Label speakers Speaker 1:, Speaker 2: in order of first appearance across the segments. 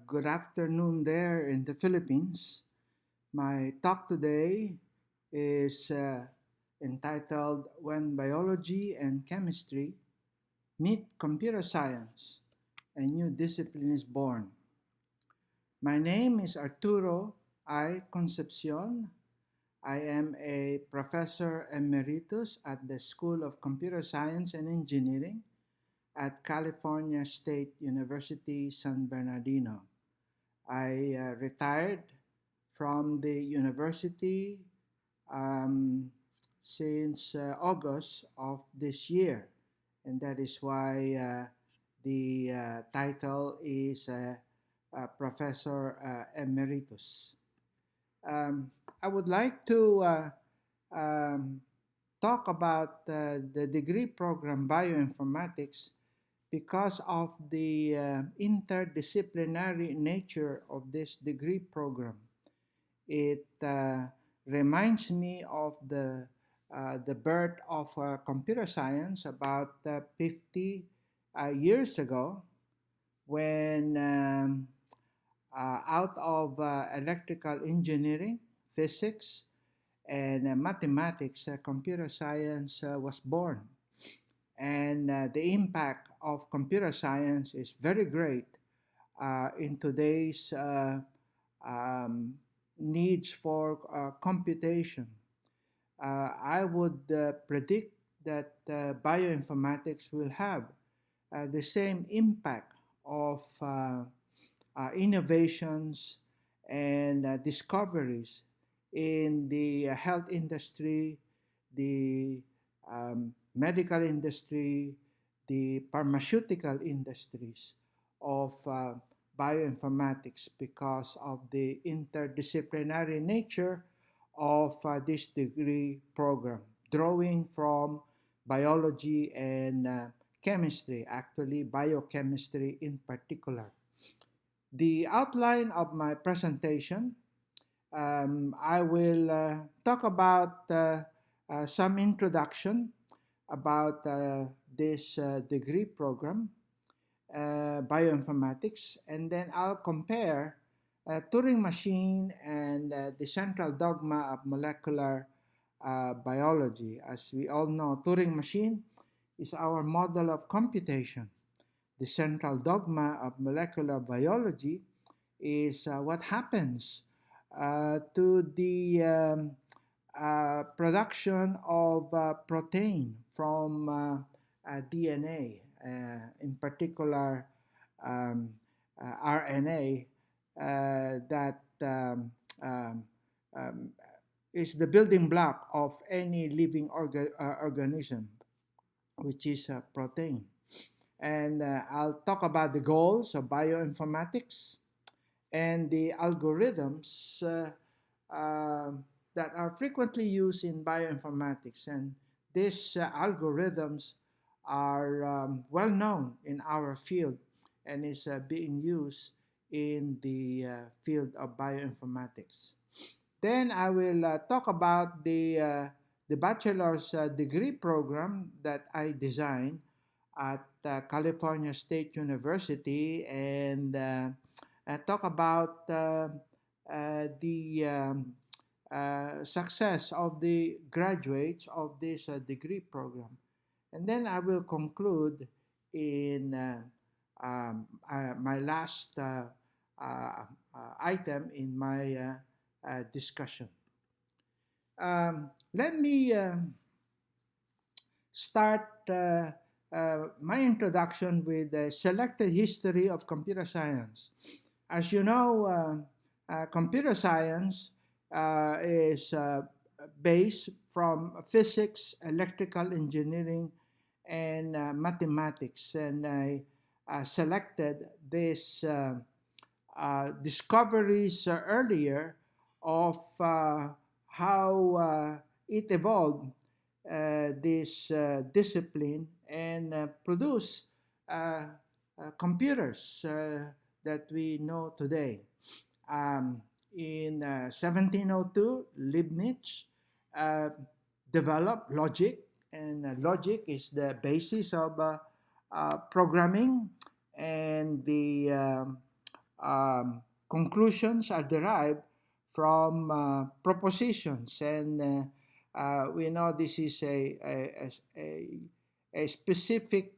Speaker 1: Good afternoon there in the Philippines. My talk today is entitled When Biology and Chemistry Meet Computer Science, a New Discipline is Born. My name is Arturo I. Concepcion. I am a professor emeritus at the School of Computer Science and Engineering at California State University, San Bernardino. I retired from the university um, since August of this year, and that is why the title is Professor Emeritus. I would like to um, talk about the degree program Bioinformatics because of the interdisciplinary nature of this degree program. It reminds me of the birth of computer science about 50 years ago when out of electrical engineering, physics, and mathematics, computer science was born. And the impact of computer science is very great in today's um, needs for computation. I would predict that bioinformatics will have the same impact of innovations and discoveries in the health industry, the medical industry, the pharmaceutical industries of bioinformatics because of the interdisciplinary nature of this degree program, drawing from biology and chemistry, actually biochemistry in particular. The outline of my presentation, I will talk about some introduction about this degree program, bioinformatics, and then I'll compare Turing machine and the central dogma of molecular biology. As we all know, Turing machine is our model of computation. The central dogma of molecular biology is what happens to the production of protein from DNA, in particular um, RNA, that um, is the building block of any living organism, which is protein. And I'll talk about the goals of bioinformatics and the algorithms uh, that are frequently used in bioinformatics. And these algorithms are well known in our field and is being used in the field of bioinformatics. Then I will talk about the bachelor's degree program that I designed at California State University and talk about the success of the graduates of this degree program. And then I will conclude in my last item in my discussion. Let me start my introduction with a selected history of computer science. As you know, computer science is based from physics, electrical engineering, and mathematics. And I selected these discoveries earlier of how it evolved this discipline and produce computers that we know today. Um, in 1702, Leibniz uh, developed logic, and logic is the basis of programming and the conclusions are derived from propositions, and we know this is a specific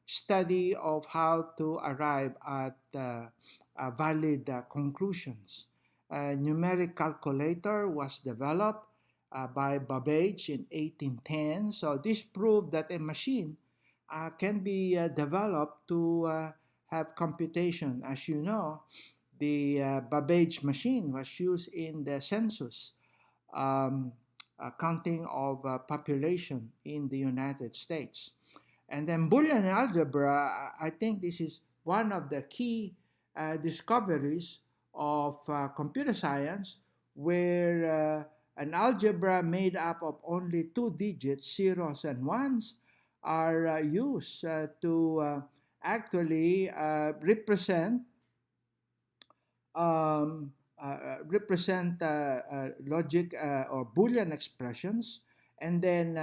Speaker 1: study of how to arrive at valid conclusions. A numeric calculator was developed by Babbage in 1810. So this proved that a machine can be developed to have computation. As you know, the Babbage machine was used in the census um, counting of population in the United States. And then Boolean algebra, I think this is one of the key discoveries of computer science, where an algebra made up of only two digits, zeros and ones, are used to actually represent logic or Boolean expressions, and then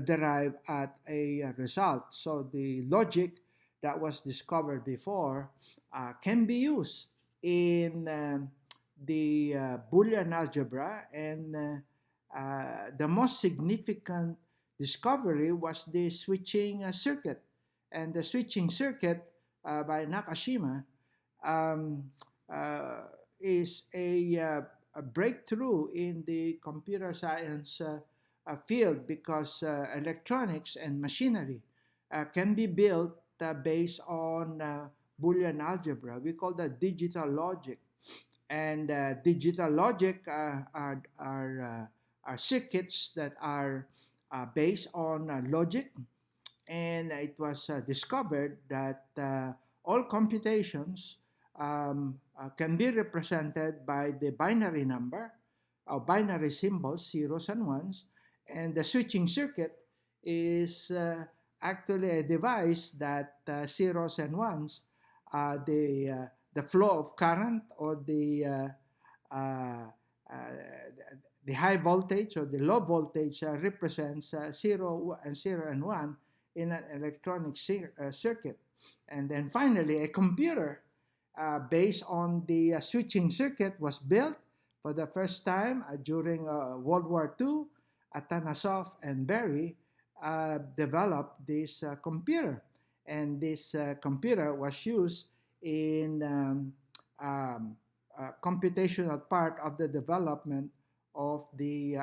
Speaker 1: derive at a result. So the logic that was discovered before can be used in the Boolean algebra, and the most significant discovery was the switching circuit. And the switching circuit by Nakashima um, uh, is a breakthrough in the computer science field, because electronics and machinery can be built based on Boolean algebra. We call that digital logic. And digital logic are circuits that are based on logic, and it was discovered that all computations can be represented by the binary number or binary symbols, zeros and ones, and the switching circuit is actually a device that zeros and ones, the flow of current, or uh, uh, the high voltage or the low voltage represents zero and one in an electronic circuit. And then finally, a computer based on the switching circuit was built for the first time during World War II. Atanasov and Berry developed this computer, and this computer was used in um, computational part of the development of the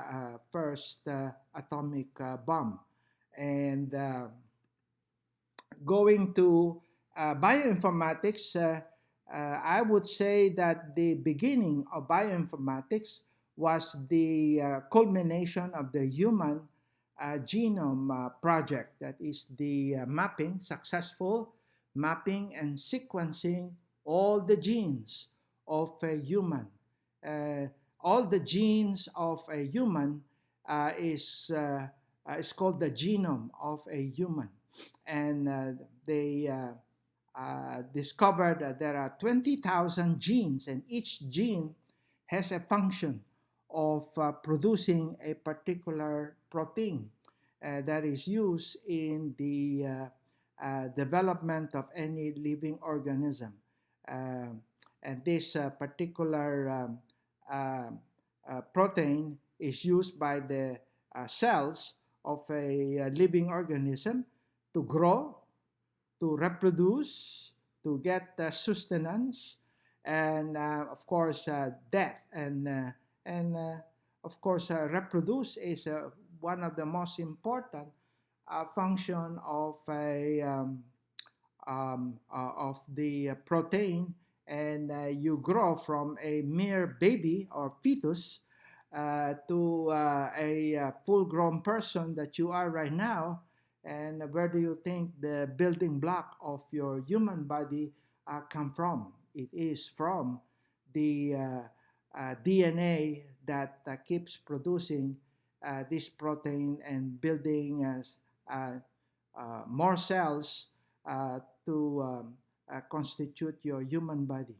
Speaker 1: first atomic bomb. And going to bioinformatics, I would say that the beginning of bioinformatics was the culmination of the human genome project. That is the successful mapping and sequencing all the genes of a human. Uh, all the genes of a human is called the genome of a human. And they discovered that there are 20,000 genes, and each gene has a function of producing a particular protein that is used in the development of any living organism. And this particular protein is used by the cells of a living organism to grow, to reproduce, to get sustenance, and of course death. And of course reproduce is one of the most important function of the protein. And you grow from a mere baby or fetus to a full-grown person that you are right now. And where do you think the building block of your human body come from? It is from the DNA that keeps producing this protein and building more cells to constitute your human body.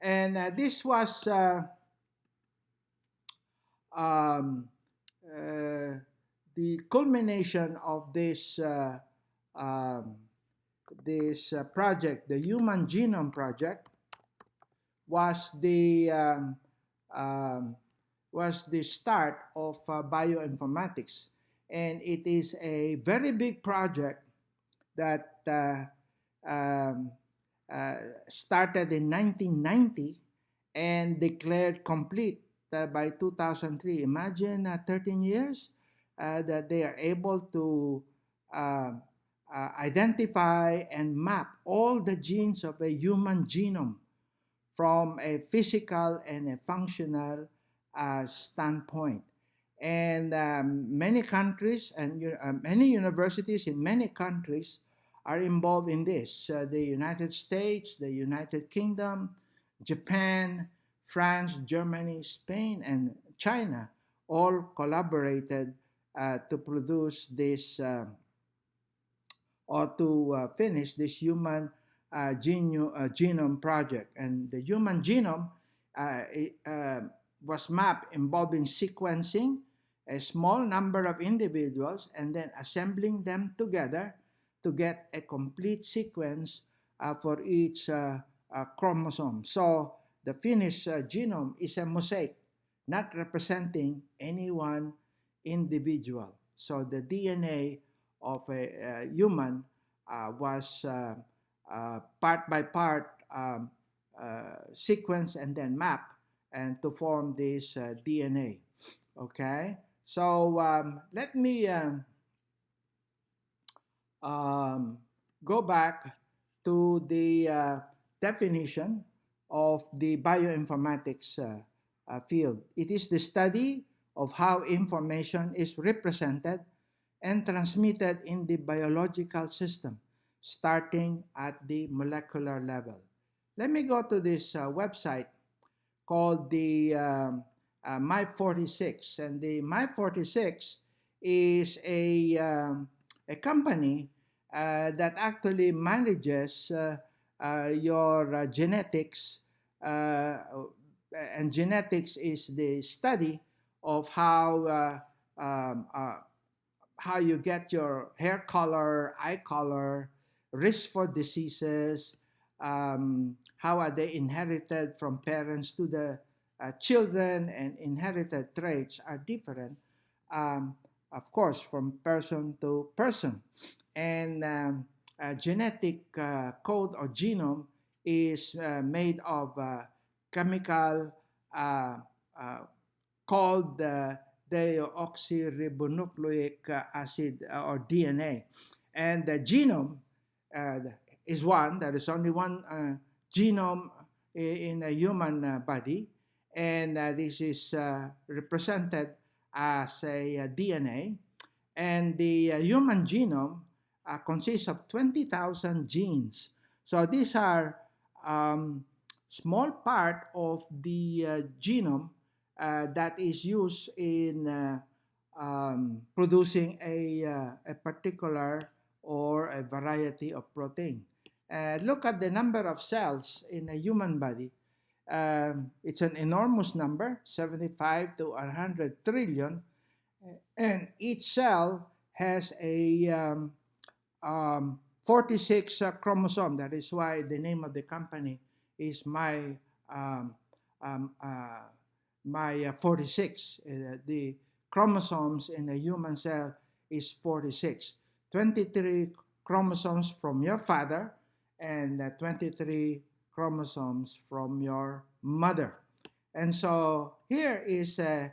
Speaker 1: And this was um, uh, the culmination of this um, project, the Human Genome Project, was the um, um, was the start of bioinformatics, and it is a very big project that um, uh, started in 1990 and declared complete by 2003. Imagine 13 years that they are able to uh, identify and map all the genes of a human genome from a physical and a functional standpoint. And many countries and many universities in many countries are involved in this. The United States, the United Kingdom, Japan, France, Germany, Spain, and China all collaborated to produce this or to finish this human genome project. And the human genome was mapped involving sequencing a small number of individuals and then assembling them together to get a complete sequence for each chromosome. So the finished genome is a mosaic, not representing any one individual. So the DNA of a human was part by part sequence and then map and to form this DNA. Okay, so let me um, go back to the definition of the bioinformatics field. It is the study of how information is represented and transmitted in the biological system, starting at the molecular level. Let me go to this website called the My46, and the My46 is a company that actually manages your genetics, and genetics is the study of how you get your hair color, eye color, risk for diseases, how are they inherited from parents to the children, and inherited traits are different, of course, from person to person. And genetic code or genome is made of chemical uh, called deoxyribonucleic acid or DNA. And the genome uh, is one. There is only one genome in a human body, and this is represented as a DNA. And the human genome consists of 20,000 genes. So these are small part of the genome that is used in producing a particular or a variety of protein. Look at the number of cells in a human body. It's an enormous number, 75 to 100 trillion, and each cell has a 46 chromosome. That is why the name of the company is um, um, uh, my 46. The chromosomes in a human cell is 46. 23 chromosomes from your father and 23 chromosomes from your mother. And so here is a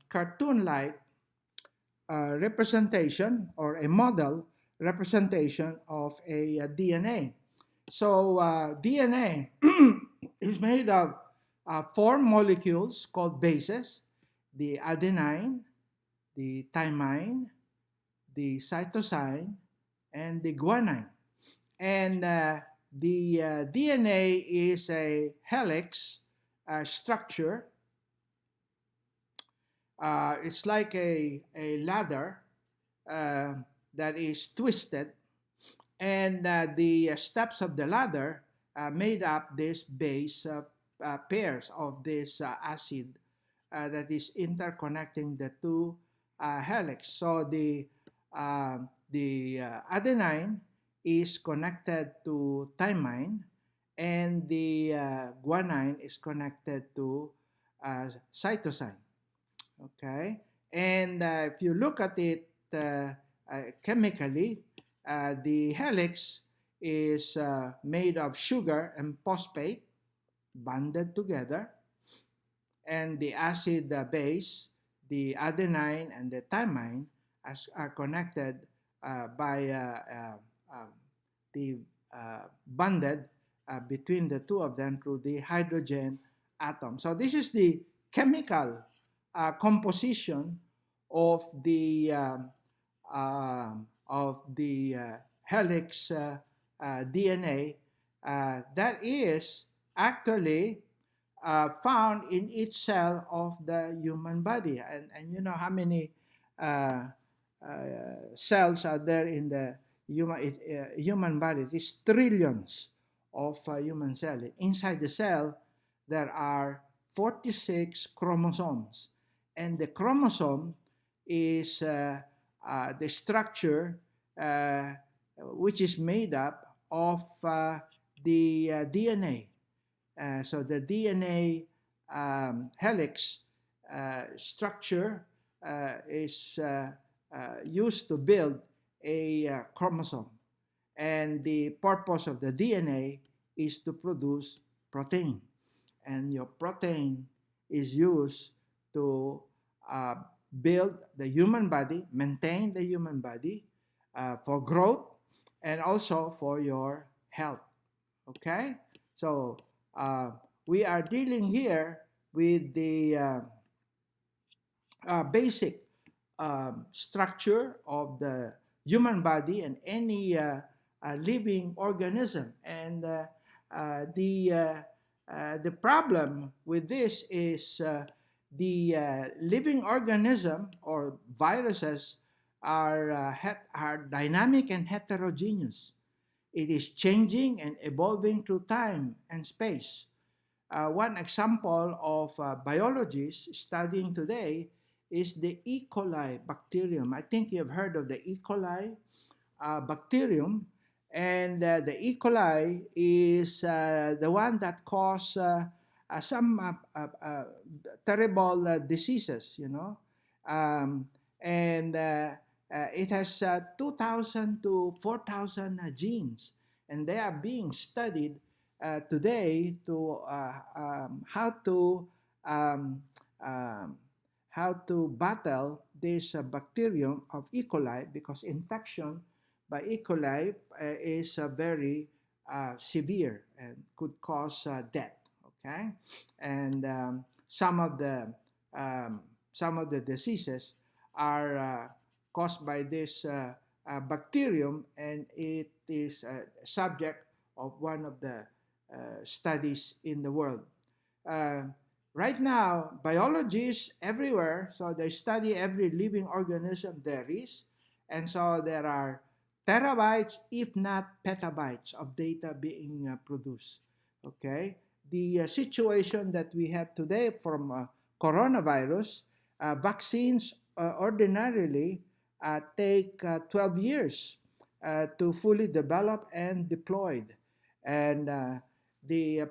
Speaker 1: cartoon-like representation or a model representation of a DNA. So DNA is made of 4 molecules called bases: the adenine, the thymine, the cytosine, and the guanine. And the DNA is a helix structure. It's like a ladder uh, that is twisted, and the steps of the ladder made up this base pairs of this acid that is interconnecting the two helix. So the adenine is connected to thymine, and the guanine is connected to cytosine. Okay, and if you look at it chemically, the helix is made of sugar and phosphate bonded together, and the acid base, the adenine and the thymine, are connected by the bonded between the two of them through the hydrogen atom. So this is the chemical composition of the helix DNA that is actually found in each cell of the human body. And you know how many uh, cells are there in the human body? It is trillions of human cells. Inside the cell, there are 46 chromosomes. And the chromosome is the structure which is made up of the DNA. So the DNA helix structure is used to build a chromosome. And the purpose of the DNA is to produce protein. And your protein is used to uh, build the human body, maintain the human body for growth, and also for your health. Okay? So we are dealing here with the basic structure of the human body and any living organism. And the problem with this is the living organism or viruses are dynamic and heterogeneous. It is changing and evolving through time and space. One example of biologists studying today is the E. coli bacterium. I think you've heard of the E. coli bacterium, and the E. coli is the one that causes some terrible diseases, you know, and it has 2,000 to 4,000 genes, and they are being studied today to um, um, how to battle this bacterium of E. coli, because infection by E. coli is very severe and could cause death. Okay, and um, some of the diseases are caused by this bacterium, and it is a subject of one of the studies in the world. Uh, right now, biologists everywhere, so they study every living organism there is, and so there are terabytes, if not petabytes, of data being produced. Okay, the situation that we have today from coronavirus, vaccines ordinarily take 12 years to fully develop and deployed. And the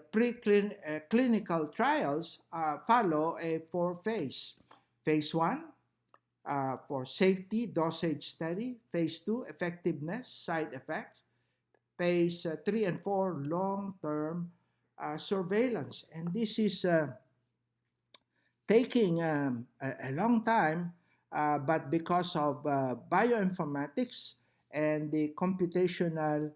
Speaker 1: clinical trials follow a four-phase. Phase 1 for safety, dosage study. Phase 2, effectiveness, side effects. Phase 3 and 4, long-term surveillance. And this is taking a long time, but because of bioinformatics and the computational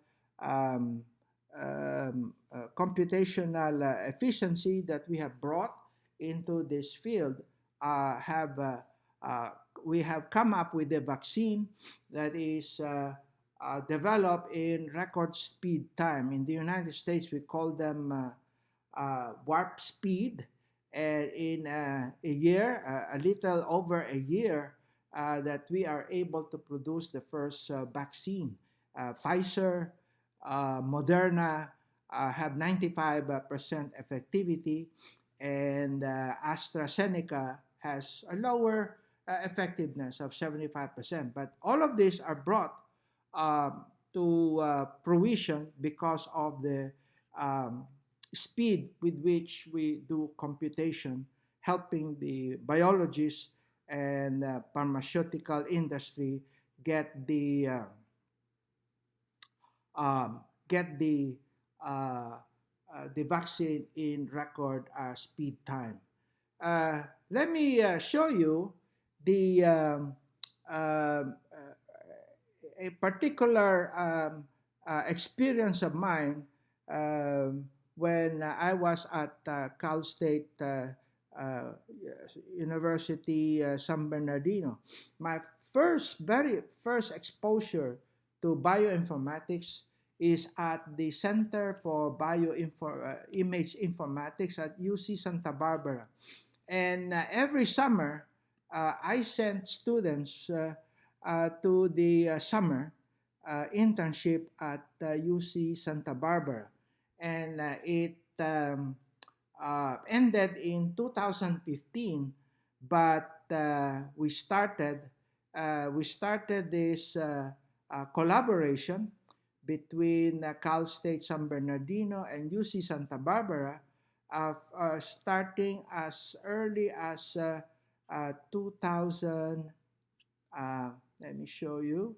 Speaker 1: efficiency that we have brought into this field, have uh, we have come up with a vaccine that is developed in record speed time. In the United States, we call them warp speed, and in a year, a little over a year, that we are able to produce the first vaccine. Pfizer, Moderna have 95% effectivity, and AstraZeneca has a lower effectiveness of 75%. But all of these are brought to fruition because of the um, speed with which we do computation, helping the biologists and pharmaceutical industry get um, get the vaccine in record speed time. Uh, Let me show you the a particular experience of mine when I was at Cal State University San Bernardino. My very first exposure to bioinformatics is at the Center for Image Informatics at UC Santa Barbara. And every summer, I sent students to the summer internship at UC Santa Barbara. And it ended in 2015, but we started this collaboration between Cal State San Bernardino and UC Santa Barbara, starting as early as 2000. Let me show you.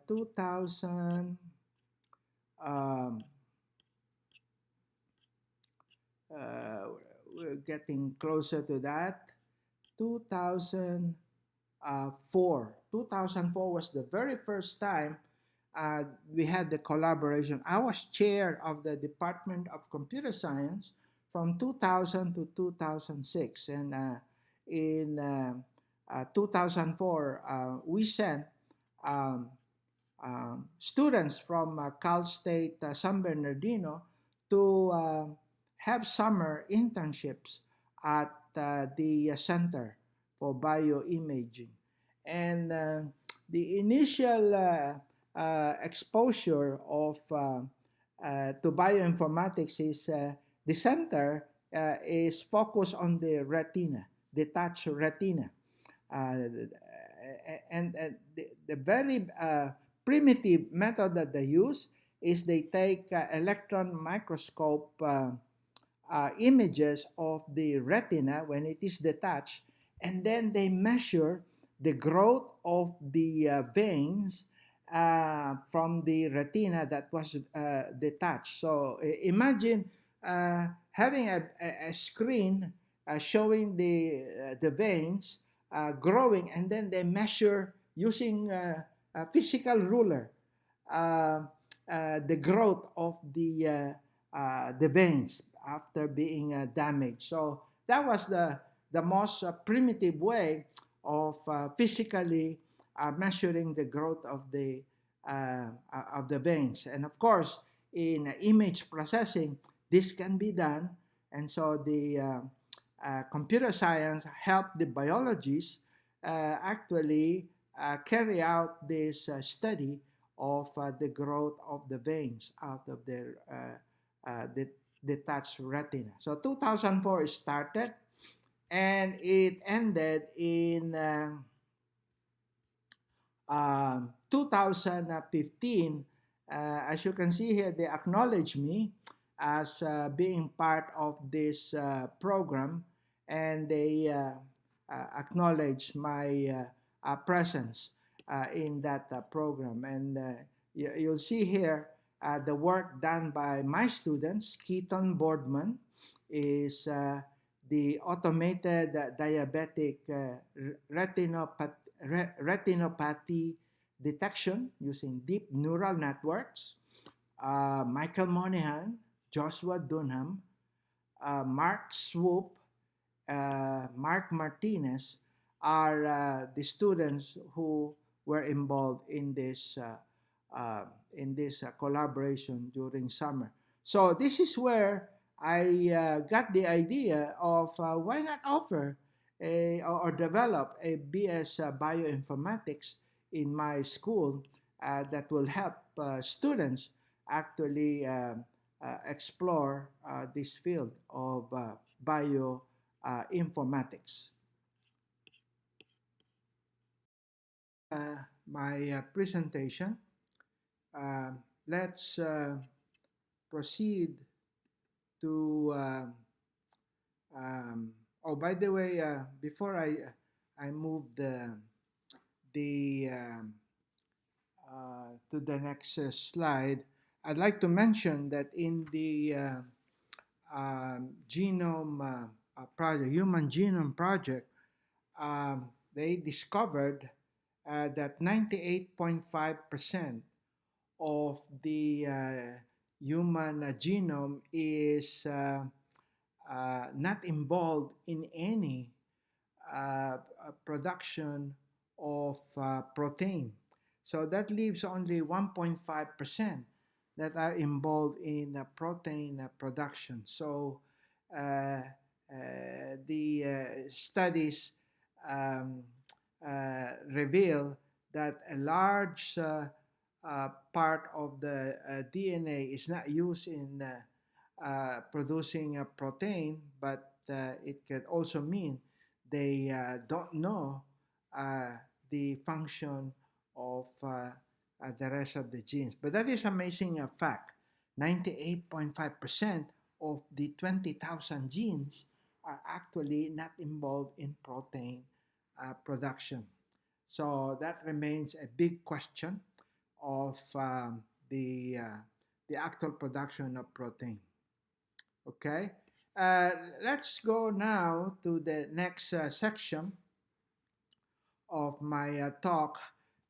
Speaker 1: 2000. Um, uh, we're getting closer to that. 2004. 2004 was the very first time we had the collaboration. I was chair of the Department of Computer Science from 2000 to 2006. And in 2004, we sent um, students from Cal State San Bernardino to have summer internships at the Center for Bioimaging. And the initial exposure of to bioinformatics is the center is focused on the retina, detached retina. Uh, and the very primitive method that they use is they take electron microscope images of the retina when it is detached, and then they measure the growth of the veins from the retina that was detached. So imagine having a screen showing the veins growing, and then they measure using a physical ruler uh, the growth of the veins after being damaged. So that was the most primitive way of physically measuring the growth of the veins. And of course, in image processing, this can be done. And so the computer science helped the biologists actually carry out this study of the growth of the veins out of their detached retina. So 2004 started, and it ended in 2015. As you can see here, they acknowledge me as being part of this program, and they acknowledge my presence in that program. And you'll see here the work done by my students. Keaton Boardman is the automated diabetic retinopathy detection using deep neural networks. Michael Monahan, Joshua Dunham, Mark Swoop, Mark Martinez are the students who were involved in this collaboration during summer. So this is where I got the idea of why not offer or develop a BS bioinformatics in my school that will help students actually explore this field of bioinformatics. My presentation. let's proceed to. Um, oh, by the way, before I move the to the next slide, I'd like to mention that in the genome project, Human Genome Project, they discovered that 98.5% of the human genome is not involved in any production of protein. So that leaves only 1.5% that are involved in protein production. So uh, the studies um, reveal that a large part of the DNA is not used in producing a protein, but it could also mean they don't know uh, the function of the rest of the genes. But that is amazing fact. 98.5% of the 20,000 genes are actually not involved in protein production. So that remains a big question of the actual production of protein. Okay, uh, let's go now to the next section of my talk.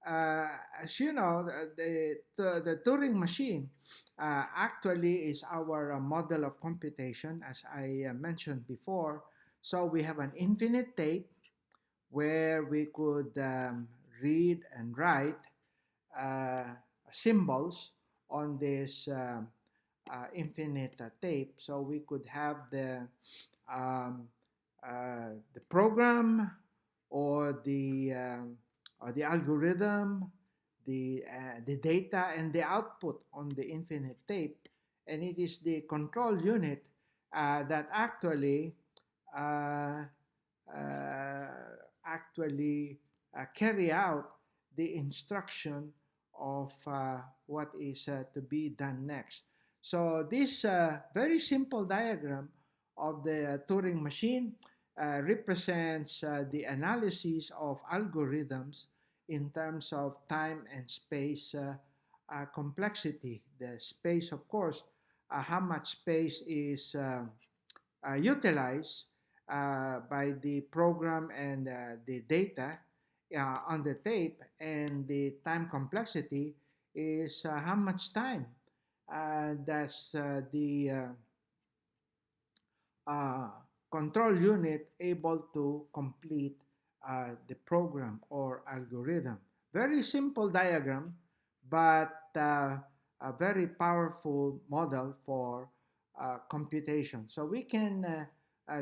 Speaker 1: As you know, the Turing machine actually is our model of computation, as I mentioned before. So we have an infinite tape where we could read and write uh, symbols on this infinite tape. So we could have um, the program or the algorithm, the data and the output on the infinite tape, and it is the control unit that uh, uh, actually carry out the instruction of what is to be done next. So this very simple diagram of the Turing machine represents the analysis of algorithms in terms of time and space complexity. The space, of course, how much space is utilized by the program and the data on the tape, and the time complexity is how much time does uh, control unit able to complete the program or algorithm. Very simple diagram, but a very powerful model for computation. So we can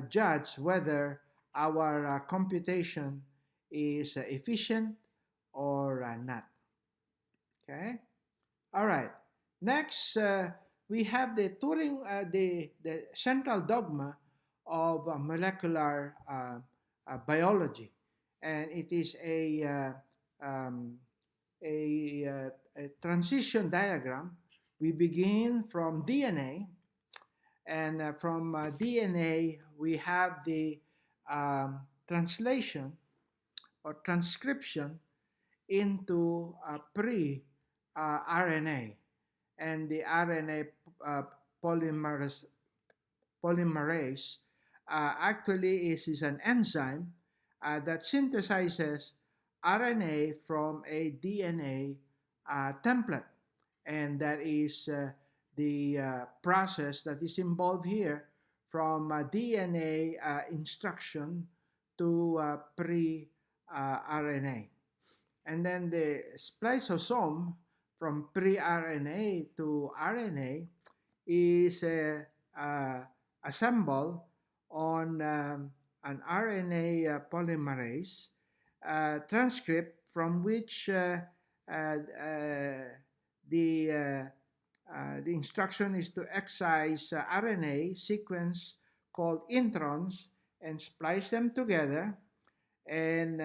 Speaker 1: judge whether our computation is efficient or not. Okay. All right. Next, we have the Turing, the central dogma of molecular biology, and it is um, a transition diagram. We begin from DNA, and from DNA we have the translation or transcription into pre-RNA, and the RNA uh, polymerase, polymerase actually is an enzyme that synthesizes RNA from a DNA template, and that is the process that is involved here from DNA instruction to pre-RNA. And then the spliceosome from pre-RNA to RNA is assembled on an RNA polymerase transcript from which uh, uh, the the instruction is to excise RNA sequence called introns and splice them together, and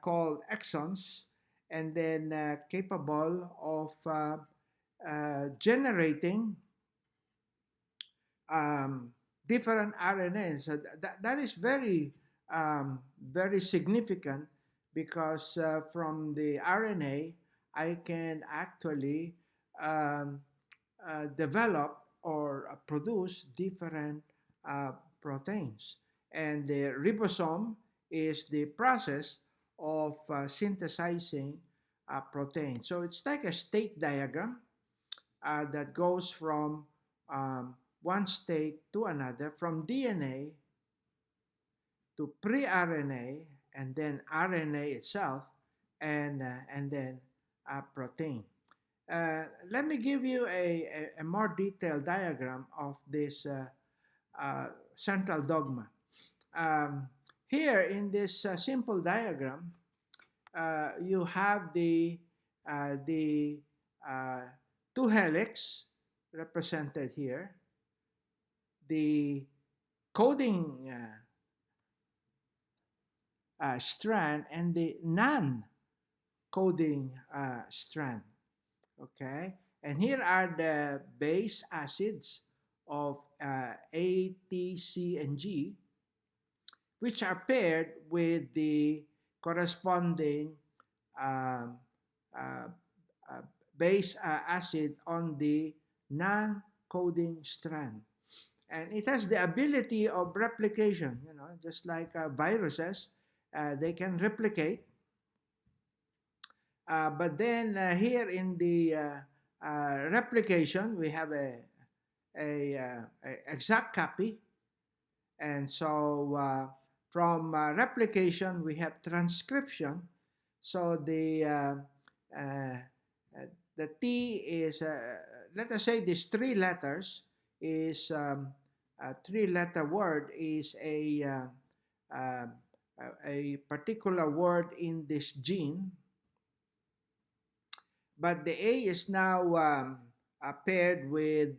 Speaker 1: called exons, and then capable of generating um, different RNAs. So that is very significant because from the RNA, I can actually um, develop or produce different uh, proteins. And the ribosome is the process of synthesizing protein. So it's like a state diagram that goes from um, one state to another, from DNA to pre-RNA, and then RNA itself, and then protein. Let me give you a more detailed diagram of this central dogma. Um, Here in this simple diagram, you have the uh, two helix represented here, the coding strand and the non-coding strand. Okay, and here are the base acids of A, T, C, and G, which are paired with the corresponding um, uh, uh, base acid on the non-coding strand. And it has the ability of replication, just like viruses, they can replicate. But then here in the replication, we have a exact copy. And so from replication, we have transcription. So uh, the T is, let us say these three letters is a three-letter word is uh, a particular word in this gene, but the A is now paired with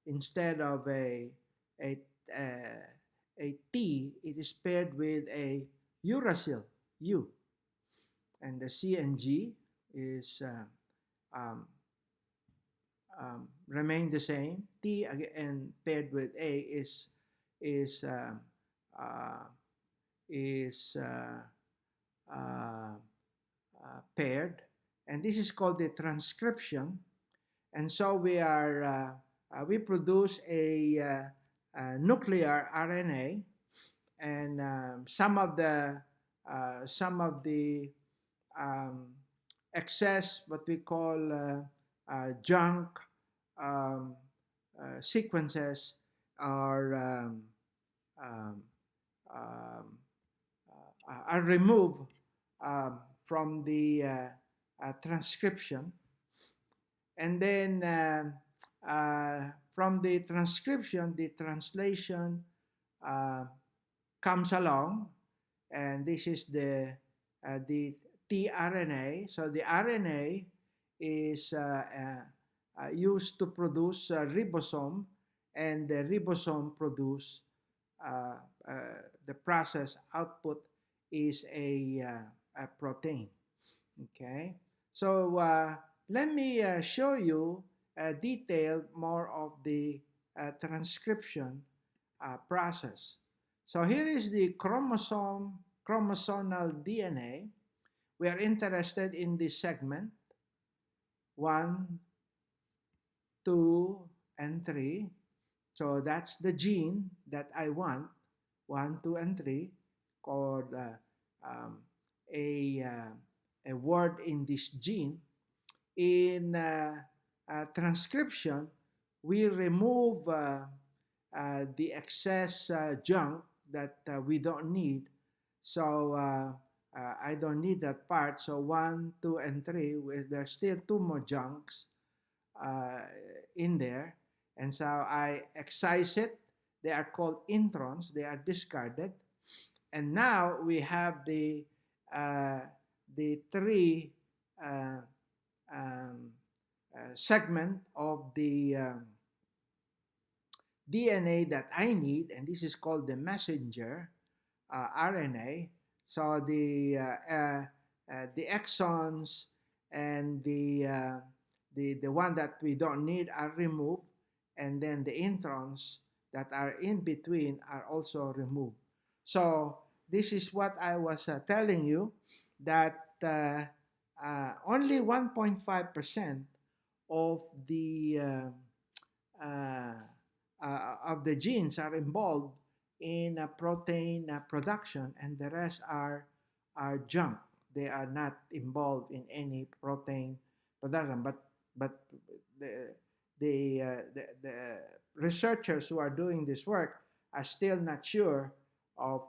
Speaker 1: instead of a uh, a T, it is paired with a uracil U, and the C and G is um, remain the same. T and paired with A is uh, is paired, and this is called the transcription. And so we produce a nuclear RNA, and some of the um, excess, what we call junk um, sequences are um, um, are removed from the transcription, and then from the transcription, the translation uh, comes along, and this is the tRNA. So the RNA is used to produce ribosome, and the ribosome produce uh, the process output is a protein. Okay, so let me show you detailed more of the transcription process. So here is the chromosomal DNA. We are interested in this segment 1, 2, and 3. So that's the gene that I want, 1, 2, and 3, called um, a word in this gene. In transcription, we remove the excess junk that we don't need. So I don't need that part. So 1, 2, and 3, there's still 2 more junks in there. And so I excise it. They are called introns. They are discarded. And now we have the 3 uh, um, segment of the DNA that I need, and this is called the messenger RNA. So the exons and the one that we don't need are removed, and then the introns that are in between are also removed. So this is what I was telling you, that only 1.5% of uh, of the genes are involved in protein production, and the rest are junk. They are not involved in any protein production. But the researchers who are doing this work are still not sure of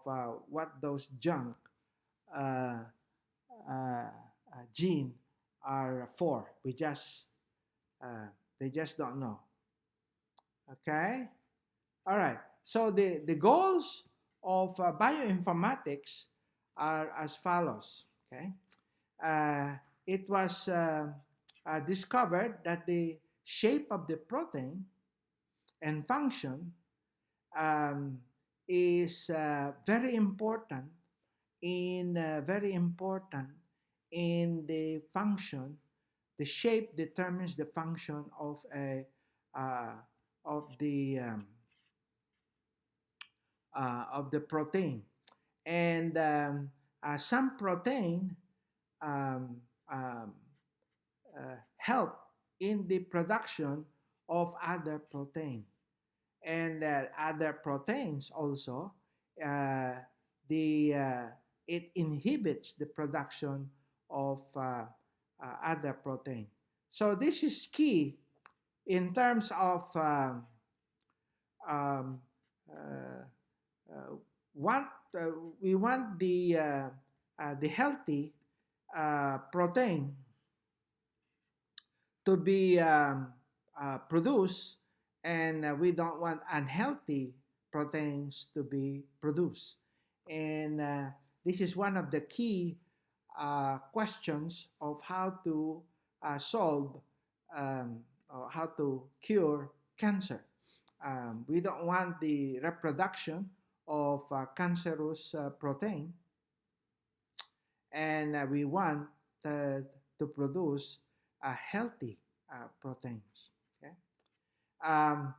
Speaker 1: what those junk uh, gene are for. They just don't know. Okay. All right. So the goals of bioinformatics are as follows. Okay. Uh, it was discovered that the shape of the protein and function um, is very important in the function. The shape determines the function uh, of of the protein, and some protein um, um, help in the production of other protein, and other proteins also uh, the it inhibits the production of other protein. So this is key in terms of um, uh, uh, want we want the healthy protein to be produced, and we don't want unhealthy proteins to be produced. And this is one of the key questions of how to solve or how to cure cancer. We don't want the reproduction of cancerous protein, and we want to produce healthy proteins. Okay? Um,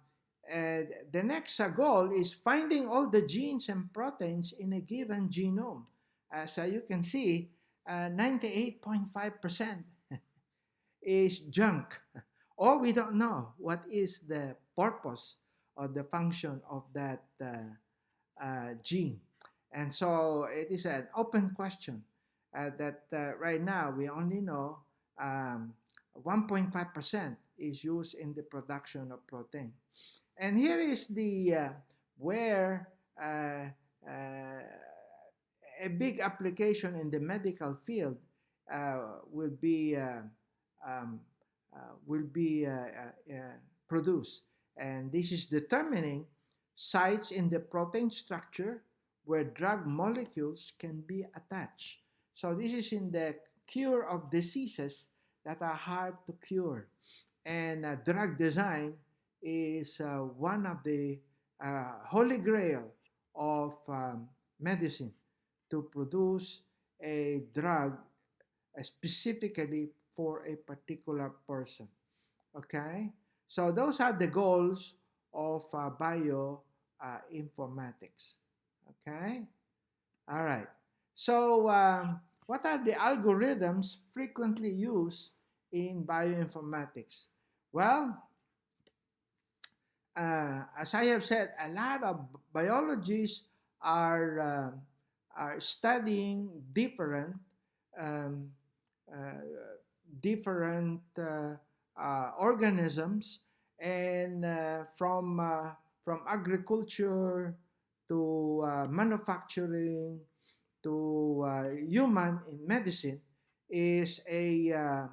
Speaker 1: and the next goal is finding all the genes and proteins in a given genome. As you can see, 98.5% is junk, or we don't know what is the purpose or the function of that gene. And so it is an open question that right now we only know 1.5% is used in the production of protein. And here is the where a big application in the medical field will be um, produced, and this is determining sites in the protein structure where drug molecules can be attached. So this is in the cure of diseases that are hard to cure, and drug design is one of the holy grail of medicine, to produce a drug specifically for a particular person. Okay, so those are the goals of bio informatics. Okay, all right. So what are the algorithms frequently used in bioinformatics? Well, as I have said, a lot of biologists are studying um, uh, different organisms, and from agriculture to manufacturing to human in medicine is a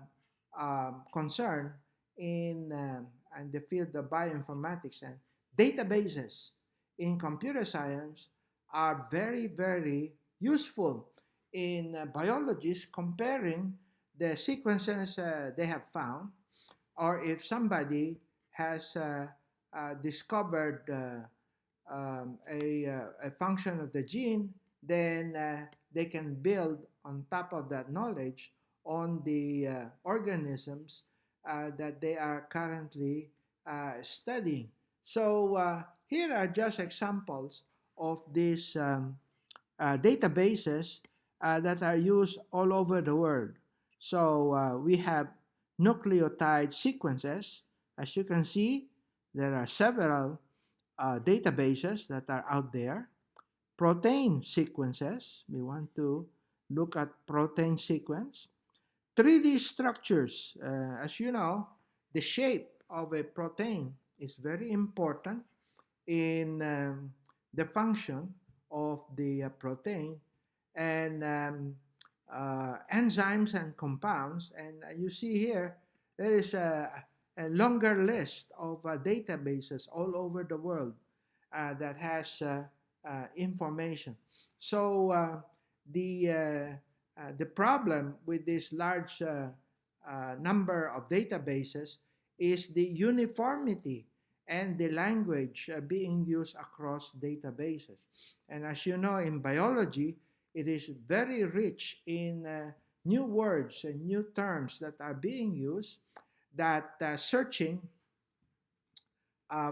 Speaker 1: concern in the field of bioinformatics. And databases in computer science are very useful in biologists comparing the sequences they have found, or if somebody has discovered a function of the gene, then they can build on top of that knowledge on the organisms that they are currently studying. So here are just examples of these databases that are used all over the world. So we have nucleotide sequences. As you can see, there are several databases that are out there. Protein sequences, we want to look at protein sequence. 3D structures, as you know, the shape of a protein is very important in the function of the protein, and enzymes and compounds. And you see here, there is a longer list of databases all over the world that has information. So the problem with this large number of databases is the uniformity and the language being used across databases. And as you know, in biology, it is very rich in new words and new terms that are being used, that searching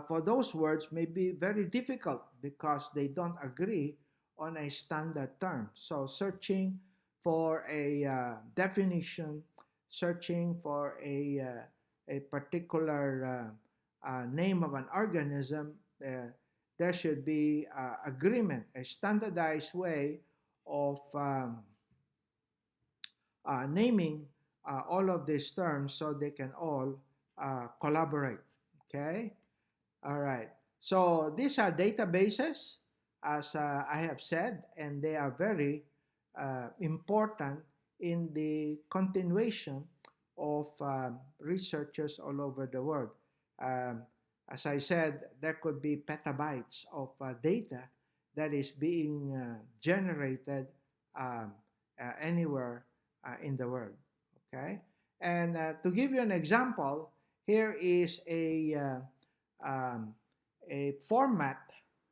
Speaker 1: for those words may be very difficult because they don't agree on a standard term. So searching for a definition, searching for a particular name of an organism, there should be agreement, a standardized way of naming all of these terms so they can all collaborate. Okay? All right. So these are databases, as I have said, and they are very important in the continuation of researchers all over the world. Um, as I said, there could be petabytes of data that is being generated um, anywhere in the world. Okay, and to give you an example, here is um, a format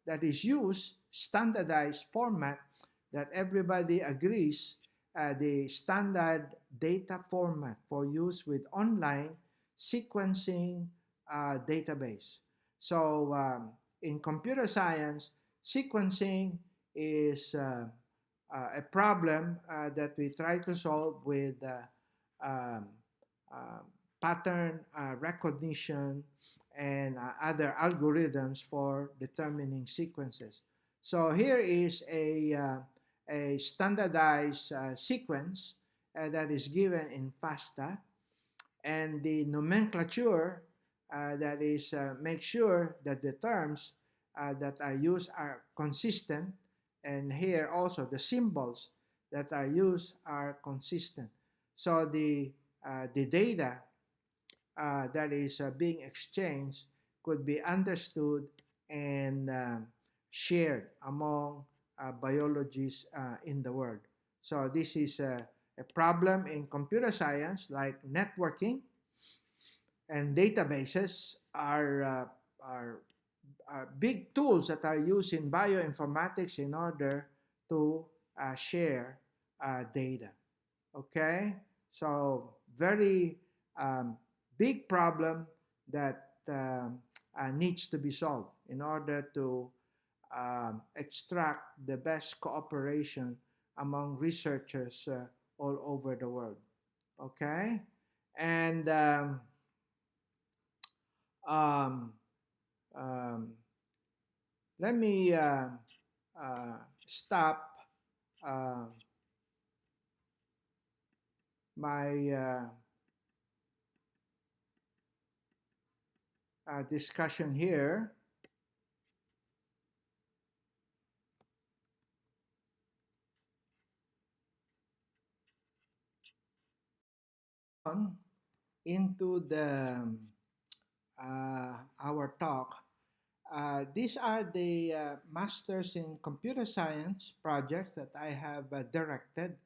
Speaker 1: that is used, standardized format that everybody agrees, the standard data format for use with online sequencing database. So in computer science, sequencing is a problem that we try to solve with um, uh, pattern recognition and other algorithms for determining sequences. So here is a standardized sequence that is given in FASTA, and the nomenclature that is make sure that the terms that are used are consistent, and here also the symbols that are used are consistent. So the data that is being exchanged could be understood and shared among biologists in the world. So this is a problem in computer science, like networking and databases are big tools that are used in bioinformatics in order to share data. Okay, so very um, big problem that needs to be solved in order to extract the best cooperation among researchers all over the world. Okay, and um, um, let me stop uh, my discussion here. On into the our talk. These are the Masters in Computer Science projects that I have directed,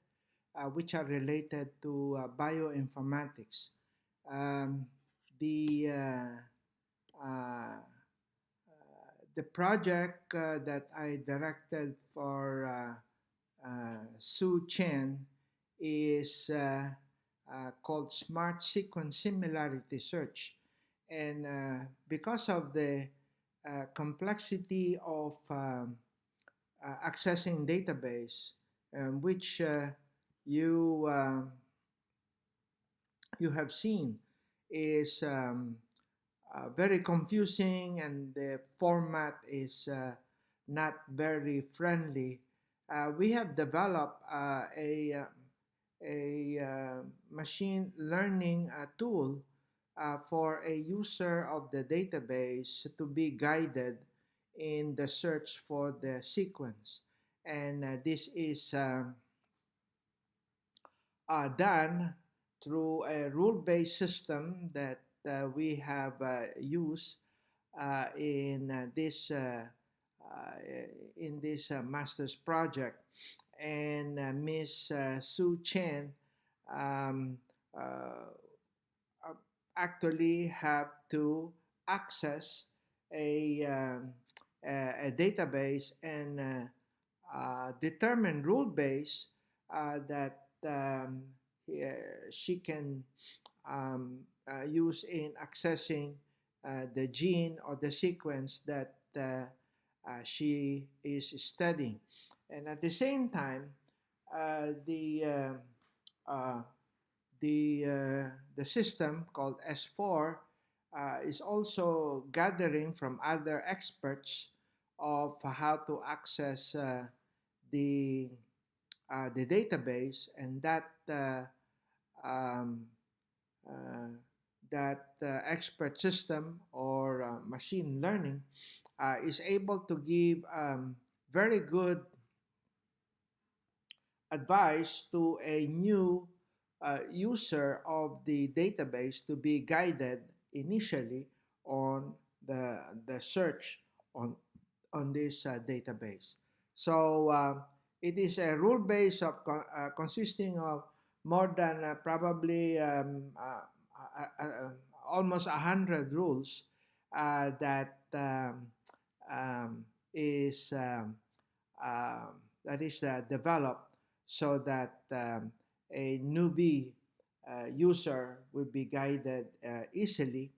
Speaker 1: which are related to bioinformatics. Um, the the project that I directed for Sue Chen is called Smart Sequence Similarity Search. And because of the complexity of accessing database, which you you have seen is very confusing, and the format is not very friendly. We have developed a machine learning tool for a user of the database to be guided in the search for the sequence. And this is done through a rule-based system that we have used uh, in this master's project. And Miss Sue Chen um, uh, uh, actually have to access a, um, a database and determine rule base that she can use in accessing the gene or the sequence that she is studying. And at the same time, uh, the uh, the system called S4 is also gathering from other experts of how to access the the database, and um, uh, that expert system or machine learning is able to give very good advice to a new user of the database to be guided initially on the search on this database. So it is a rule base of consisting of more than probably almost 100 rules that is that is developed so that a newbie user will be guided easily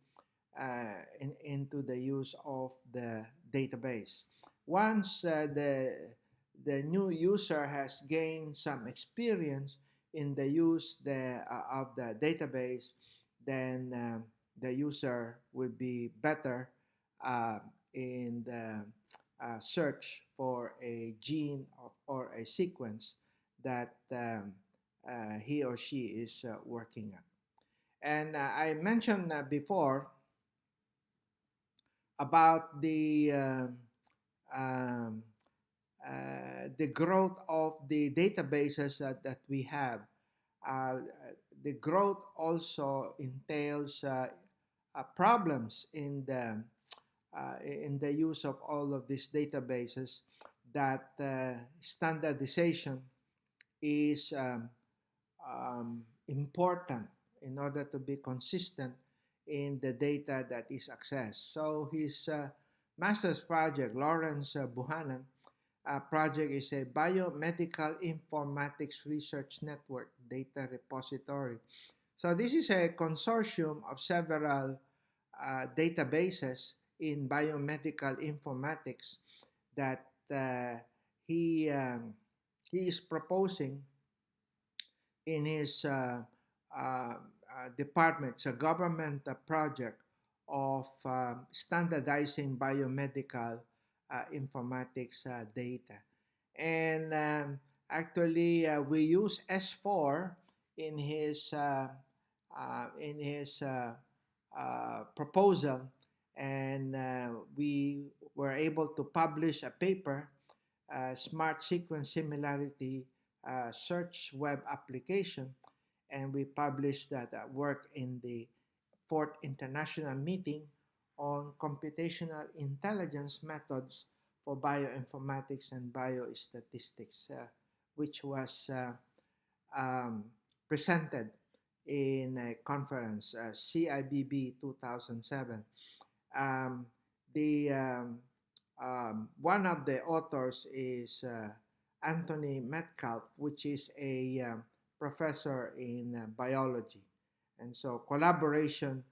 Speaker 1: into the use of the database. Once the new user has gained some experience in the use of the database, then the user will be better uh, in the search for a gene or a sequence that he or she is working on. And I mentioned before about um, the growth of the databases that we have. Uh, the growth also entails problems in the use of all of these databases, that standardization is important in order to be consistent in the data that is accessed. So his master's project, Lawrence Buchanan project, is a biomedical informatics research network data repository. So this is a consortium of several databases in biomedical informatics that he he is proposing in his department. It's a government project of standardizing biomedical informatics data. And actually, we use S4 in his proposal, and we were able to publish a paper, Smart Sequence Similarity Search Web Application, and we published that work in the fourth international meeting on computational intelligence methods for bioinformatics and biostatistics, which was um, presented in a conference, CIBB 2007. Um, the One of the authors is Anthony Metcalf, which is a professor in biology. And so collaboration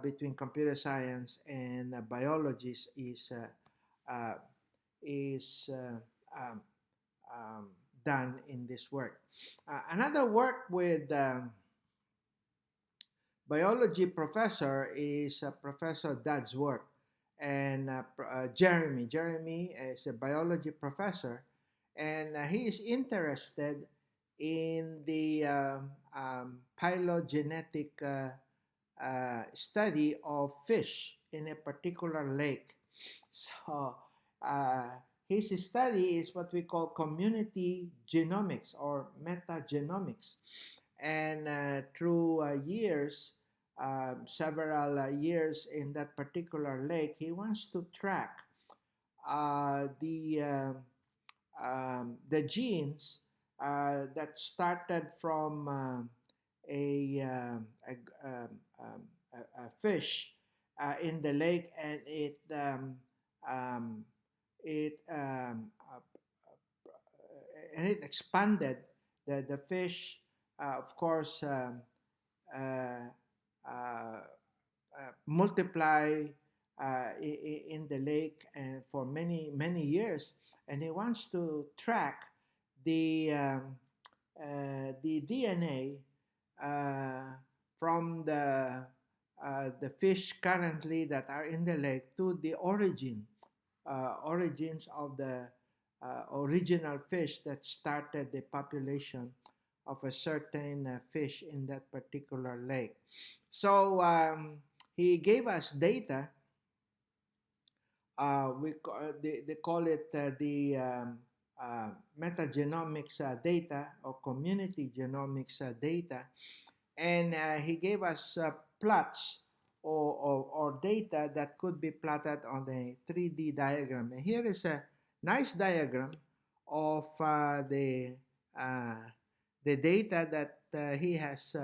Speaker 1: between computer science and biologists uh, is um, um, done in this work. Another work with biology professor is Professor Dodsworth and Jeremy. Jeremy is a biology professor, and he is interested in the phylogenetic study of fish in a particular lake. So uh, his study is what we call community genomics or metagenomics. And through years, several years in that particular lake, he wants to track uh, the uh, the genes that started from a fish in the lake, and um, it it expanded the fish, of course, uh, uh, multiply in the lake and for many years, and he wants to track the DNA from the fish currently that are in the lake to the origins of the original fish that started the population of a certain fish in that particular lake. So he gave us data. They call it metagenomics data or community genomics data, and he gave us plots or data that could be plotted on a 3D diagram. And here is a nice diagram of uh, the data that he has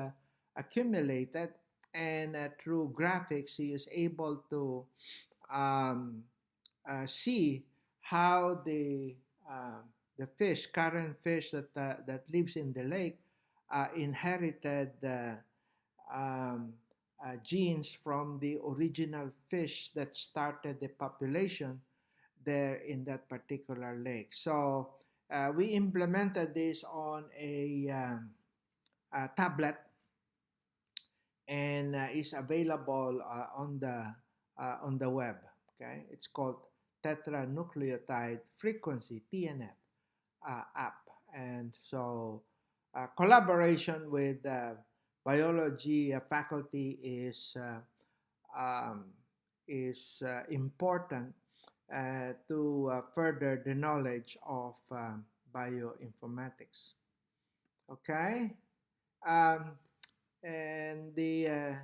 Speaker 1: accumulated, and through graphics he is able to um, see how the fish, current fish that lives in the lake, inherited um, genes from the original fish that started the population there in that particular lake. So we implemented this on a tablet, and is available on the web. Okay, it's called tetranucleotide frequency (TNF) app, and so collaboration with biology faculty um, is important to further the knowledge of bioinformatics. Okay, um, and the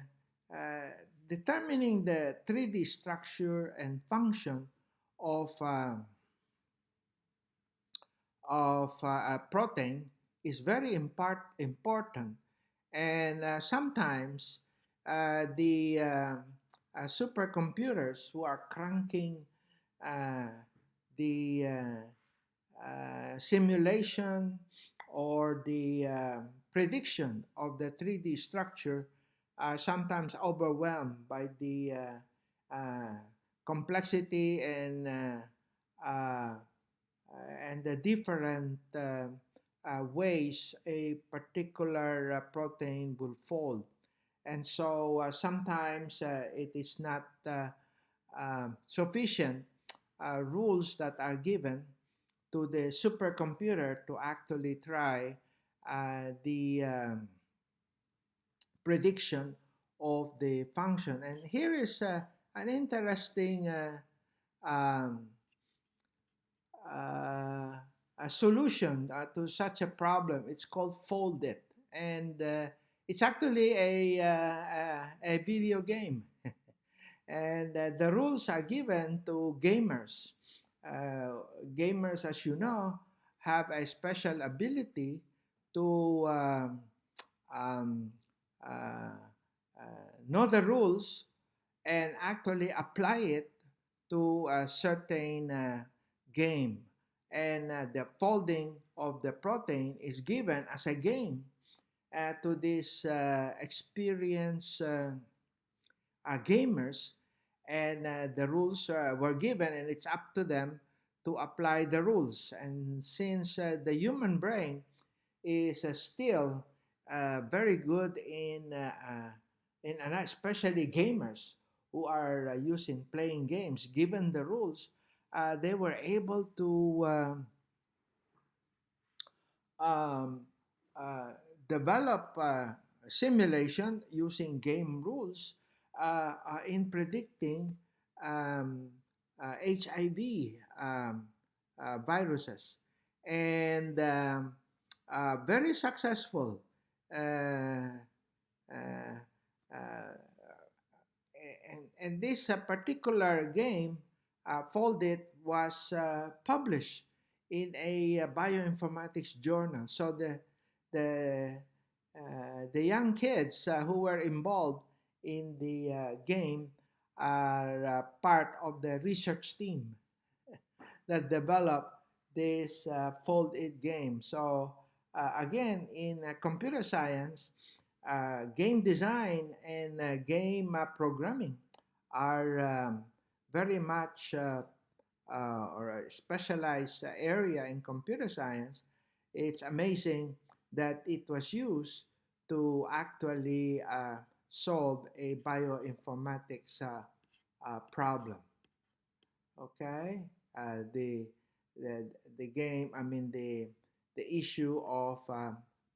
Speaker 1: determining the 3D structure and function of a protein is very important, and sometimes the supercomputers who are cranking uh, the simulation or the prediction of the 3D structure are sometimes overwhelmed by the complexity uh, and the different ways a particular protein will fold. And so sometimes it is not sufficient rules that are given to the supercomputer to actually try the prediction of the function. And here is an interesting um, a solution to such a problem. It's called Fold It, and it's actually a video game. And the rules are given to gamers. Gamers, as you know, have a special ability to um, uh, know the rules and actually apply it to a certain game. And the folding of the protein is given as a game. to these experienced gamers, and the rules were given, and it's up to them to apply the rules. And since the human brain is still very good and especially gamers who are using playing games, given the rules, they were able to um, uh, develop simulation using game rules in predicting um, HIV viruses, and very successful. Uh, uh, uh, and this particular game, Foldit, was published in a bioinformatics journal. So the the young kids who were involved in the game are part of the research team that developed this Fold It game. So again, in computer science, game design and game programming are very much or a specialized area in computer science. It's amazing that it was used to actually solve a bioinformatics problem. Okay, the the game. I mean the issue of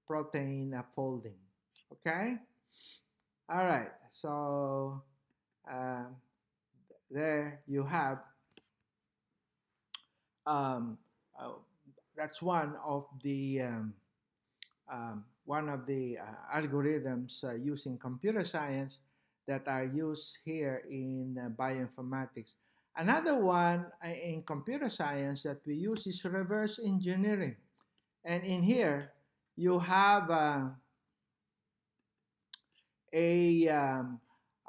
Speaker 1: protein folding. Okay, all right. So um, there you have um, uh, that's one of the algorithms using computer science that are used here in bioinformatics. Another one in computer science that we use is reverse engineering. And in here, you have a, um,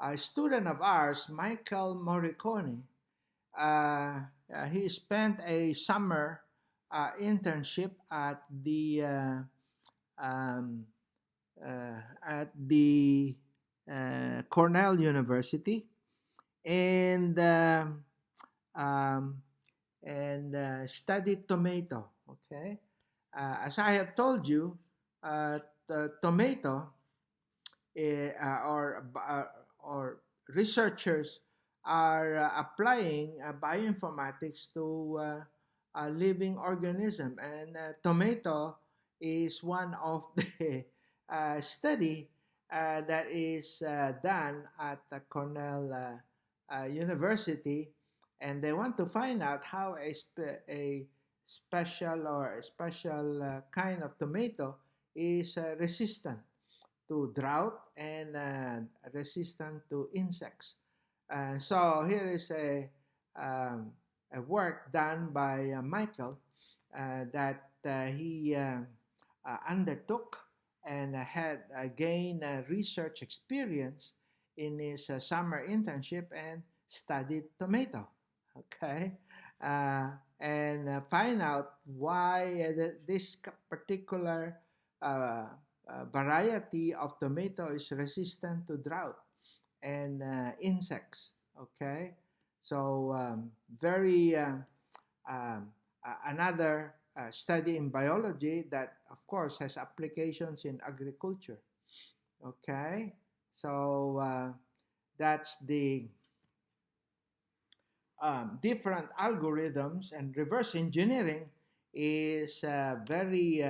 Speaker 1: a student of ours, Michael Morricone. He spent a summer internship um, at the Cornell University, and um, studied tomato. Okay, as I have told you, the tomato or researchers are applying bioinformatics to a living organism, and tomato is one of the study that is done at the Cornell University, and they want to find out how a special or a special kind of tomato is resistant to drought and resistant to insects. So here is a work done by Michael that he undertook and had gained research experience in his summer internship and studied tomato. Okay, and find out why this particular uh, variety of tomato is resistant to drought and insects. Okay, so very another study in biology that, of course, has applications in agriculture. Okay, so that's the different algorithms, and reverse engineering is very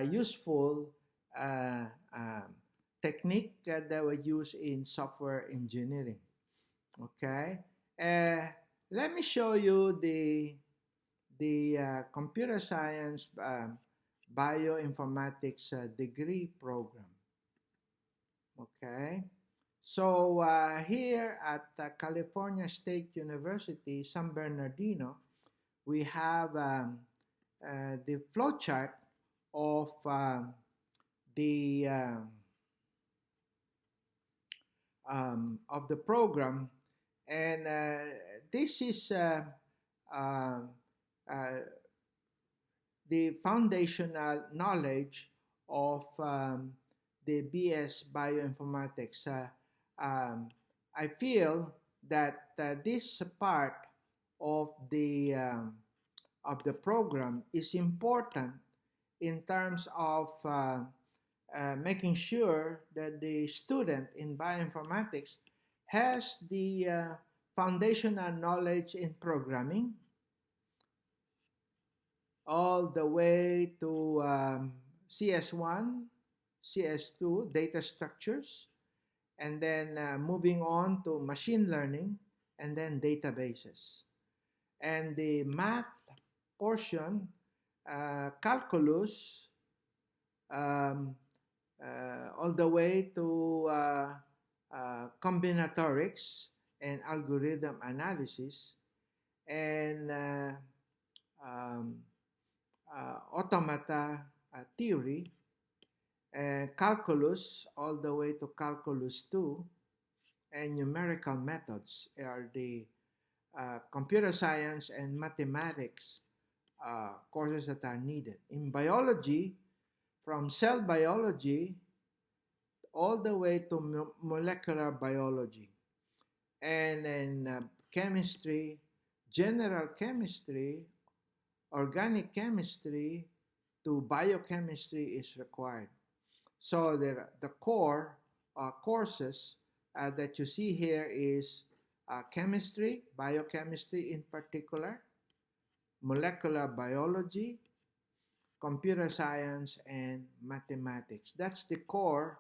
Speaker 1: useful uh, um, technique that we use in software engineering. Okay, uh, let me show you the computer science bioinformatics degree program. Okay, so here at California State University, San Bernardino, we have the flowchart of the of the program, and this is uh, uh, the foundational knowledge of the BS Bioinformatics, um, I feel that this part of the program is important in terms of making sure that the student in bioinformatics has the foundational knowledge in programming all the way to CS1, CS2, data structures, and then moving on to machine learning, and then databases. And the math portion, calculus, um, all the way to combinatorics and algorithm analysis, and um, automata theory, and calculus all the way to calculus 2, and numerical methods are the computer science and mathematics courses that are needed. In biology, from cell biology all the way to molecular biology, and in chemistry, general chemistry, organic chemistry to biochemistry is required. So the core courses that you see here is chemistry, biochemistry in particular, molecular biology, computer science, and mathematics. That's the core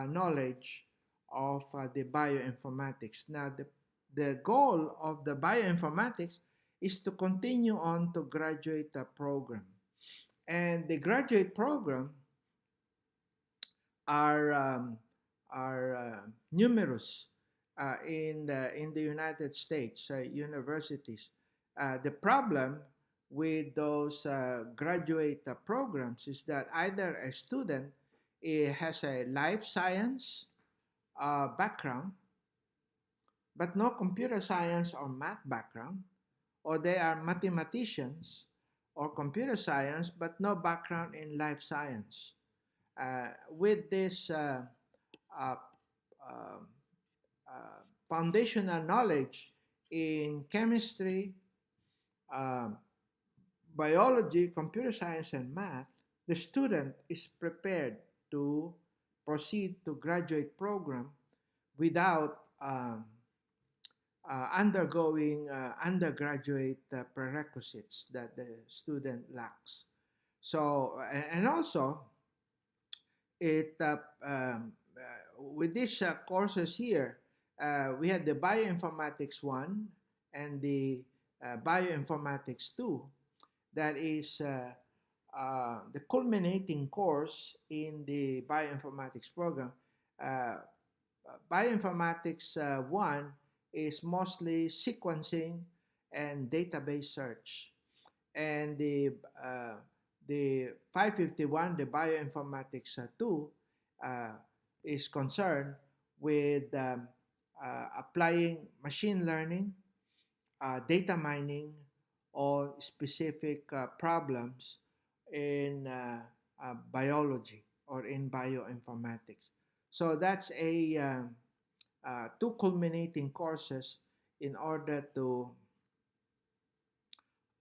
Speaker 1: knowledge of the bioinformatics. Now, the goal of the bioinformatics is to continue on to graduate program. And the graduate program are numerous in the United States universities. The problem with those graduate programs is that either a student has a life science background, but no computer science or math background, or they are mathematicians or computer science, but no background in life science. With this uh, uh, foundational knowledge in chemistry, um, biology, computer science, and math, the student is prepared to proceed to graduate program without undergoing undergraduate prerequisites that the student lacks. So, and also, it with these courses here, we had the bioinformatics 1 and the bioinformatics 2. That is the culminating course in the bioinformatics program. Uh, Bioinformatics 1 is mostly sequencing and database search. And the 551, the bioinformatics 2, uh, is concerned with applying machine learning, data mining, or specific problems in biology or in bioinformatics. So that's two culminating courses in order to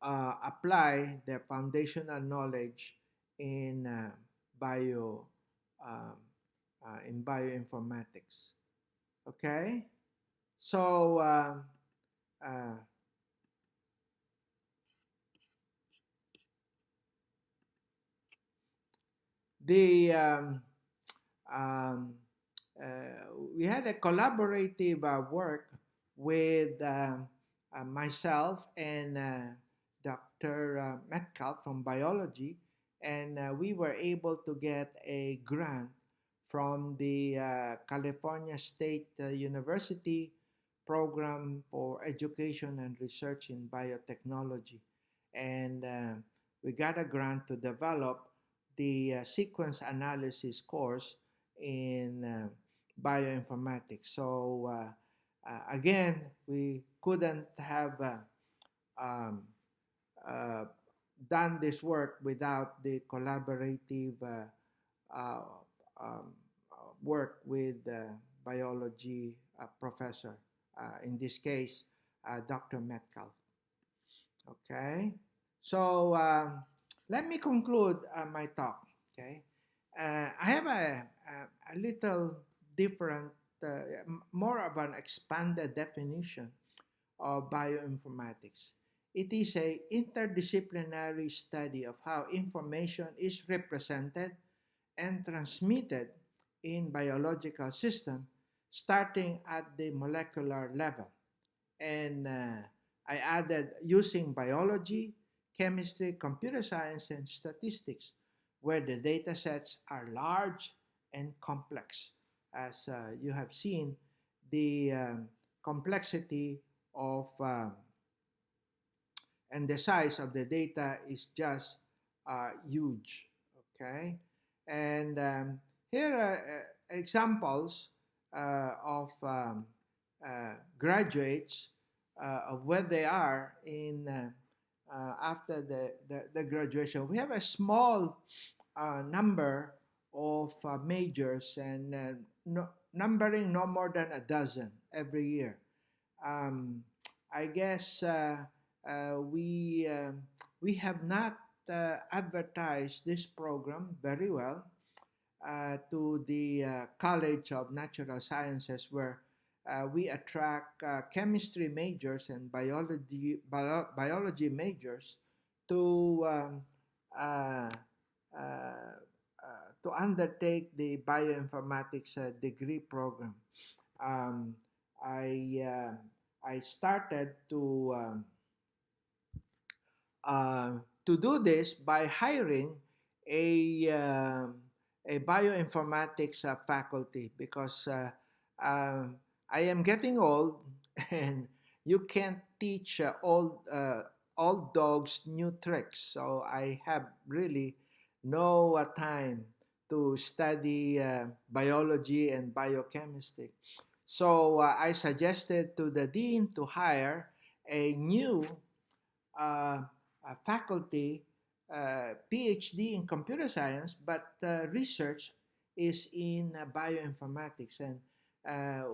Speaker 1: apply their foundational knowledge in bio um, in bioinformatics. Okay, so uh, the um, we had a collaborative work with myself and Dr. Metcalf from biology, and we were able to get a grant from the California State University Program for Education and Research in Biotechnology. And we got a grant to develop the sequence analysis course in bioinformatics. So again, we couldn't have um, uh, done this work without the collaborative uh, um, work with biology professor, in this case, Dr. Metcalf. Okay, so let me conclude my talk. Okay, I have a little different, more of an expanded definition of bioinformatics. It is a interdisciplinary study of how information is represented and transmitted in biological system, starting at the molecular level. And I added using biology, chemistry, computer science, and statistics, where the data sets are large and complex. As you have seen, the complexity of and the size of the data is just huge. Okay, and here are examples of graduates of where they are in after the graduation. We have a small number of majors and numbering no more than a dozen every year. Um, I guess we have not advertised this program very well to the College of Natural Sciences, where we attract chemistry majors and biology majors to uh, uh, to undertake the bioinformatics degree program. Um, I uh, I started uh, to do this by hiring a um, a bioinformatics faculty, because I am getting old and you can't teach old dogs new tricks. So I have really no time to study biology and biochemistry. So I suggested to the dean to hire a new uh, faculty, PhD in computer science, but research is in bioinformatics. And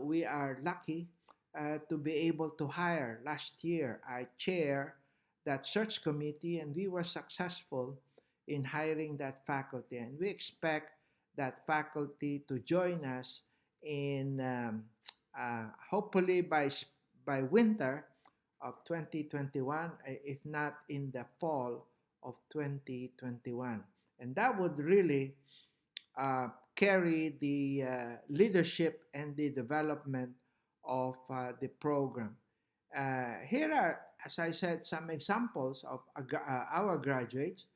Speaker 1: we are lucky to be able to hire. Last year, I chair that search committee, and we were successful in hiring that faculty. And we expect that faculty to join us in hopefully by winter of 2021, if not in the fall of 2021. And that would really carry the leadership and the development of the program. Here are, as I said, some examples of our graduates.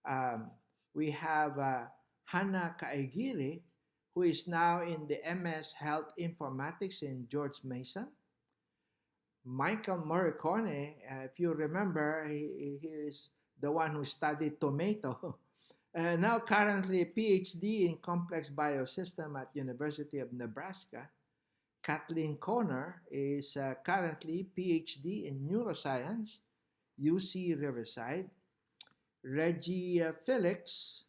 Speaker 1: Um, we have Hannah Kaigiri, who is now in the MS Health Informatics in George Mason. Michael Morricone, if you remember, he is the one who studied tomato. Now currently PhD in complex biosystem at University of Nebraska. Kathleen Conner is currently PhD in neuroscience, UC Riverside. Reggie Felix,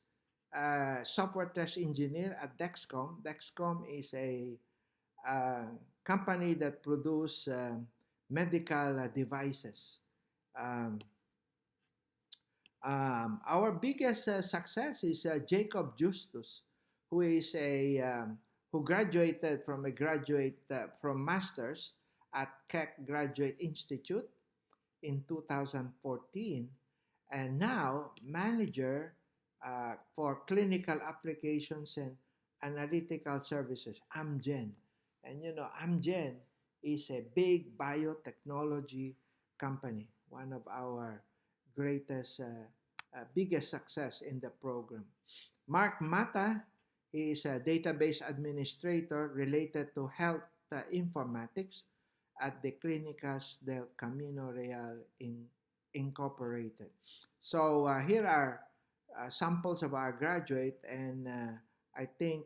Speaker 1: software test engineer at Dexcom. Dexcom is a uh, company that produce medical devices. Um, our biggest success is Jacob Justus, who is a who graduated from a graduate from masters at Keck Graduate Institute in 2014, and now manager for clinical applications and analytical services, Amgen. And you know, Amgen is a big biotechnology company, one of our greatest, biggest success in the program. Mark Mata is a database administrator related to health informatics at the Clínicas del Camino Real Incorporated. So here are samples of our graduate, and I think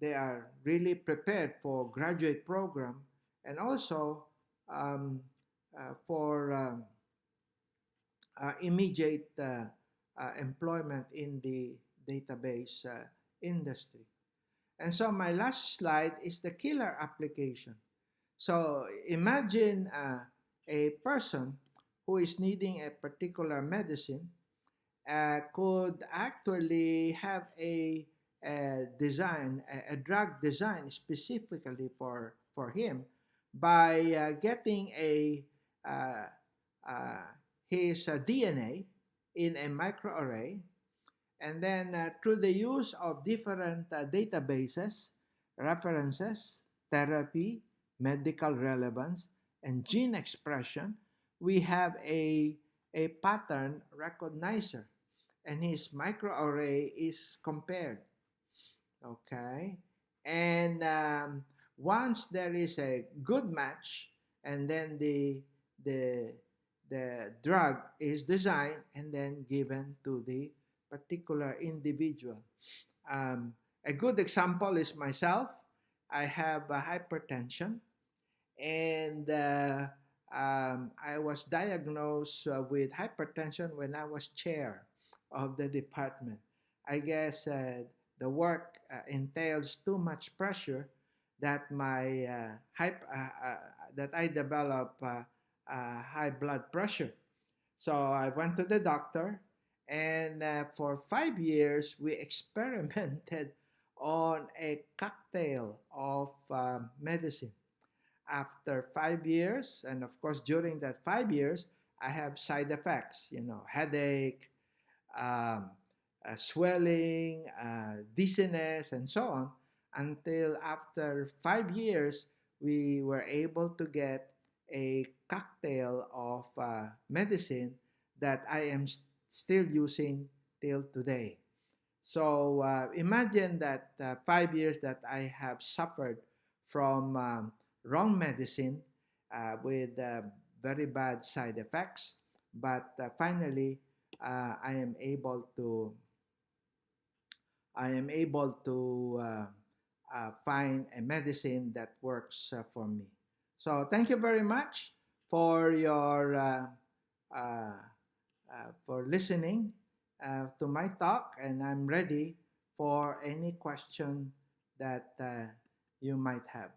Speaker 1: they are really prepared for graduate program, and also um, for immediate employment in the database industry. And so my last slide is the killer application. So imagine a person who is needing a particular medicine could actually have a design, a drug design specifically for him by getting uh, uh, his DNA in a microarray, and then through the use of different databases, references, therapy, medical relevance, and gene expression, we have a pattern recognizer, and his microarray is compared. Okay, and once there is a good match, and then the the drug is designed and then given to the particular individual. um, a good example is myself. I have hypertension, and I was diagnosed with hypertension when I was chair of the department. I guess the work entails too much pressure that my that I develop high blood pressure. So I went to the doctor, and for 5 years we experimented on a cocktail of medicine. After 5 years, and of course during that 5 years, I have side effects, headache, um, swelling, dizziness, and so on, until after 5 years we were able to get a cocktail of medicine that I am still using till today. So imagine that 5 years that I have suffered from wrong medicine with very bad side effects, but finally I am able to find a medicine that works for me. So thank you very much for your for listening to my talk, and I'm ready for any question that you might have.